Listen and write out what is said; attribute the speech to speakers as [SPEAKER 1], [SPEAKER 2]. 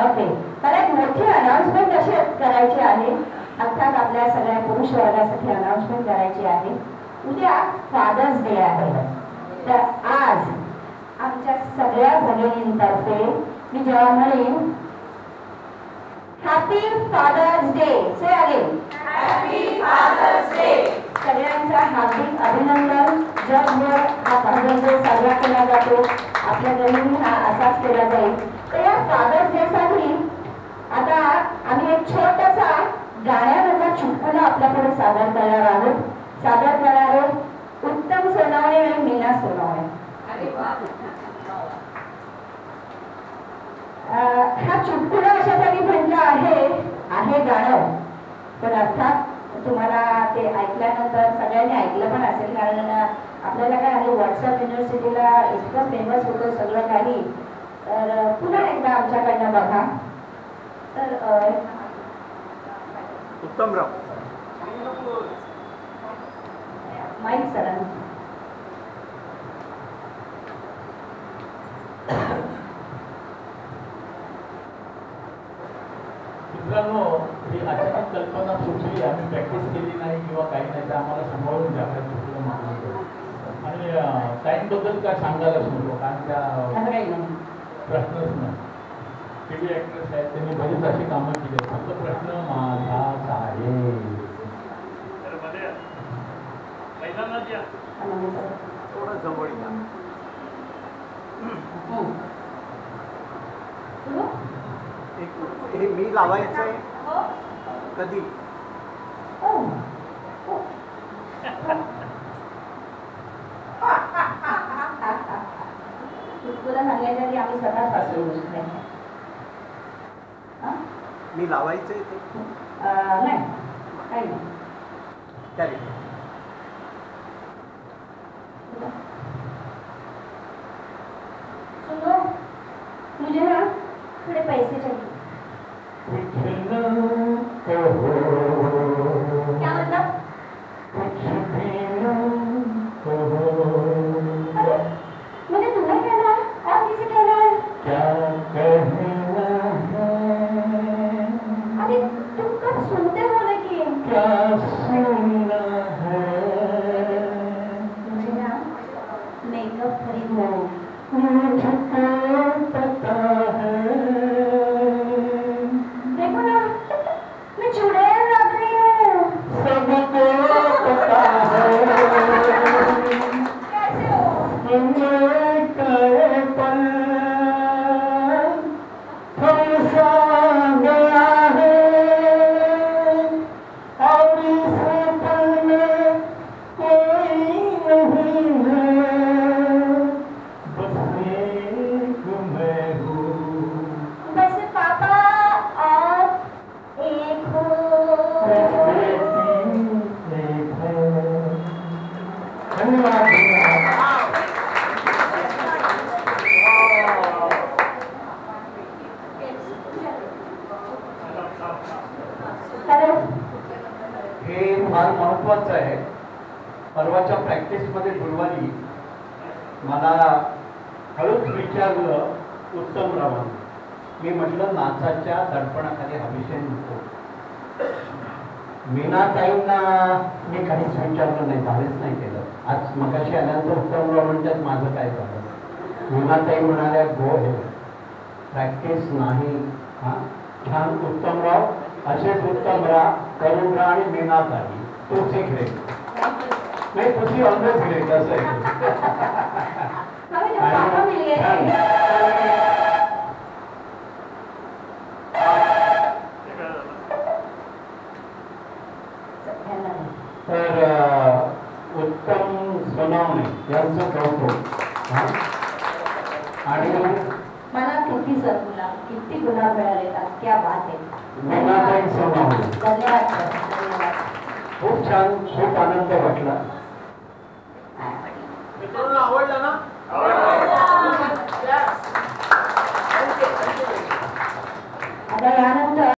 [SPEAKER 1] Okay, मला एक मोठी अनाउन्समेंट अशी करायची आहे. अर्थात आपल्या सगळ्या पुरुष वर्गासाठी अनाउन्समेंट करायची आहे. उद्या फादर्स डे आहे. तर आज आमच्या सगळ्या भगिनींतर्फे मी जेव्हा म्हणेन हॅपी फादर्स डे, से अगेन हॅपी फादर्स डे, सगळ्यांचा हार्दिक अभिनंदन. जगभर हा फादर्स डे साजरा केला जातो. आपल्या घरी हा असाच केला जाईल. तर या फादर्स डे साठी आता आम्ही एक छोटासा गाण्यामधला चुटकुला आपल्यापुढे सादर करणार आहोत. सादर करणार आहोत उत्तम सोनवणे आणि मीना सोनवणे. हा चुटकुला अशासाठी म्हटलं आहे गाणं, पण अर्थात तुम्हाला ते ऐकल्यानंतर सगळ्यांनी ऐकलं पण असेल, कारण आपल्याला काय आहे व्हॉट्सअप युनिव्हर्सिटीला इतकं फेमस होतं सगळं काही. तर पुन्हा एकदा आमच्याकडनं बघा. तर
[SPEAKER 2] उत्तमराव
[SPEAKER 1] माईक सरांनी
[SPEAKER 3] मित्रांनो, ही अचानक कल्पना सुचली, आम्ही प्रॅक्टिस केली नाही किंवा काही नाही, तर आम्हाला सांभाळून घ्या. चुकलं मागलं आणि टाईमबद्दल काय सांगायलाच नको, कारण त्या प्रश्नच नाही. टी व्ही ॲक्ट्रेस आहेत, त्यांनी बरीच अशी कामं केली आहेत. फक्त प्रश्न माझाच आहे.
[SPEAKER 2] थोडं जवळ या. हे मी लावायचंय कधी?
[SPEAKER 1] तुला सांगायच्या आधी आम्ही स्वतः सासू
[SPEAKER 2] मी लावायचंय ते
[SPEAKER 1] नाही काही नाही.
[SPEAKER 2] चालेल.
[SPEAKER 1] सुनो, मुझे ना थोड़े पैसे चाहिए. क्या मतलब? मुझे तुम्हें कहना है और किसे कहना है? अरे तुम कब सुनते हो? लेकिन
[SPEAKER 3] क्या सुनना है?
[SPEAKER 1] मुझे ना मेकअप खरीदना है.
[SPEAKER 3] मुझको पता है.
[SPEAKER 1] देखो ना, मैं चुड़ैल लग रही हूँ.
[SPEAKER 3] सबको पता है.
[SPEAKER 1] कैसे हो?
[SPEAKER 3] समय के पल फंसा गया है और इस पल में कोई नहीं है, बस एक मैं हूँ.
[SPEAKER 1] बस पापा और एक हो.
[SPEAKER 3] धन्यवाद.
[SPEAKER 1] हॅलो.
[SPEAKER 2] हे फार महत्वाचं आहे. परवाच्या प्रॅक्टिसमध्ये गुरुवारी मला हळूच विचारलं उत्तमरावांनी. मी म्हटलं नाचाच्या दडपणाखाली हा विषय नको. मीनाताईंना मी काहीच विचारलं नाही, धाडच नाही केलं. आज मगाशी आल्यानंतर उत्तमराव म्हणतात माझं काय झालं. मीनाताई म्हणाल्या गो हे प्रॅक्टिस नाही. हां छान उत्तमराव, असेच उत्तमराव, करुणराव आणि मीनाताई तू शिकले नाही. तुझी ऑलवेज ग्रेट असं आहे.
[SPEAKER 1] हमें जो पापा मिल गए.
[SPEAKER 2] तर उत्तम सोनवणे यांचं कौतुक. आणि
[SPEAKER 1] मला किती सर किती गुन्हा मिळाले. क्या बात आहे.
[SPEAKER 2] मीनाताई सोनवणे,
[SPEAKER 1] धन्यवाद सर, धन्यवाद.
[SPEAKER 2] खूप छान, खूप आनंद वाटला.
[SPEAKER 3] मित्रांनो, आवडला ना?
[SPEAKER 1] आता यानंतर